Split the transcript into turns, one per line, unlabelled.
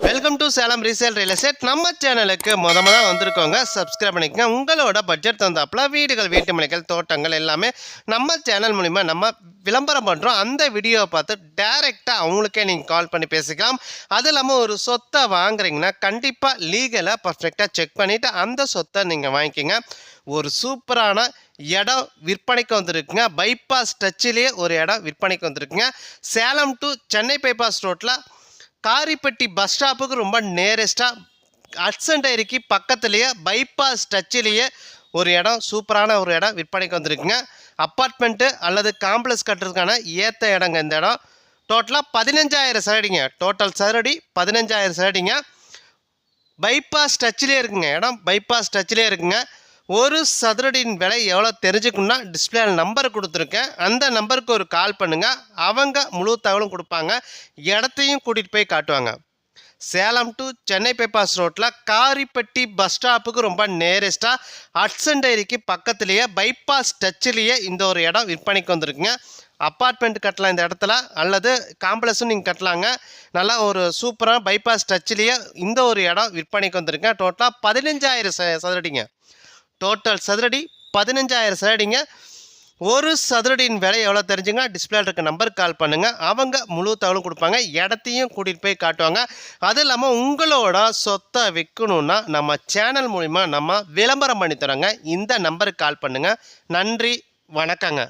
Welcome to Salem resale real estate. நம்ம சேனலுக்கு முதல்ல வந்திருக்கோங்க, சப்ஸ்கிரைப் பண்ணிக்கங்க. உங்களோட பட்ஜெட் தந்தாப்புல வீடுகள், வீட்டு மனைகள், தோட்டங்கள் எல்லாமே நம்ம சேனல் மூலிமா நம்ம விளம்பரம் பண்ணுறோம். அந்த வீடியோவை பார்த்து டைரெக்டாக அவங்களுக்கே நீங்கள் கால் பண்ணி பேசிக்கலாம். அது இல்லாமல் ஒரு சொத்தை வாங்குறீங்கன்னா கண்டிப்பாக லீகலாக பர்ஃபெக்டாக செக் பண்ணிவிட்டு அந்த சொத்தை நீங்கள் வாங்கிக்கிங்க. ஒரு சூப்பரான இடம் விற்பனைக்கு வந்திருக்குங்க. பைபாஸ் டச்சிலேயே ஒரு இடம் விற்பனைக்கு வந்திருக்குங்க. சேலம் டு சென்னை பைபாஸ் ரோட்டில் காரிப்பட்டி பஸ் ஸ்டாப்புக்கு ரொம்ப நேரஸ்ட்டாக ஹட்சன் டைரிக்கு பக்கத்துலேயே பைபாஸ் டச்சிலேயே ஒரு இடம், சூப்பரான ஒரு இடம் விற்பனைக்கு வந்திருக்குங்க. அப்பார்ட்மெண்ட்டு அல்லது காம்ப்ளெக்ஸ் கட்டுறதுக்கான ஏற்ற இடங்க இந்த இடம். டோட்டலாக 15,000 சதுரடிங்க. டோட்டல் சதுரடி 15,000 சதுரடிங்க. பைபாஸ் டச்சிலே இருக்குங்க இடம். பைபாஸ் டச்சிலே இருக்குங்க. ஒரு சதுரடியின் விலை எவ்வளோ தெரிஞ்சுக்கணுன்னா டிஸ்பிளே நம்பர் கொடுத்துருக்கேன். அந்த நம்பருக்கு ஒரு கால் பண்ணுங்கள். அவங்க முழு தகவலும் கொடுப்பாங்க. இடத்தையும் கூட்டிகிட்டு போய் காட்டுவாங்க. சேலம் டு சென்னை பைபாஸ் ரோட்டில் காரிப்பட்டி பஸ் ஸ்டாப்புக்கு ரொம்ப நேரஸ்ட்டாக ஹட்சன் டைரிக்கு பக்கத்துலேயே பைபாஸ் டச்சிலேயே இந்த ஒரு இடம் விற்பனைக்கு வந்திருக்குங்க. அப்பார்ட்மெண்ட் கட்டலாம் இந்த இடத்துல, அல்லது காம்ப்ளெக்ஸும் நீங்கள் கட்டலாங்க. நல்லா ஒரு சூப்பராக பைபாஸ் டச்சிலேயே இந்த ஒரு இடம் விற்பனைக்கு வந்திருக்குங்க. டோட்டலாக 15,000 சதுரடிங்க. டோட்டல் சதுரடி 15,000 சதுரடிங்க. ஒரு சதுரடியின் விலை எவ்வளோ தெரிஞ்சுங்க டிஸ்பிளே இருக்க நம்பருக்கு கால் பண்ணுங்கள். அவங்க முழு தகவலும் கொடுப்பாங்க. இடத்தையும் கூட்டிகிட்டு போய் காட்டுவாங்க. அது இல்லாமல் உங்களோட சொத்தை விற்கணுன்னா நம்ம சேனல் மூலிமா நம்ம விளம்பரம் பண்ணி தரோங்க. இந்த நம்பருக்கு கால் பண்ணுங்கள். நன்றி, வணக்கங்க.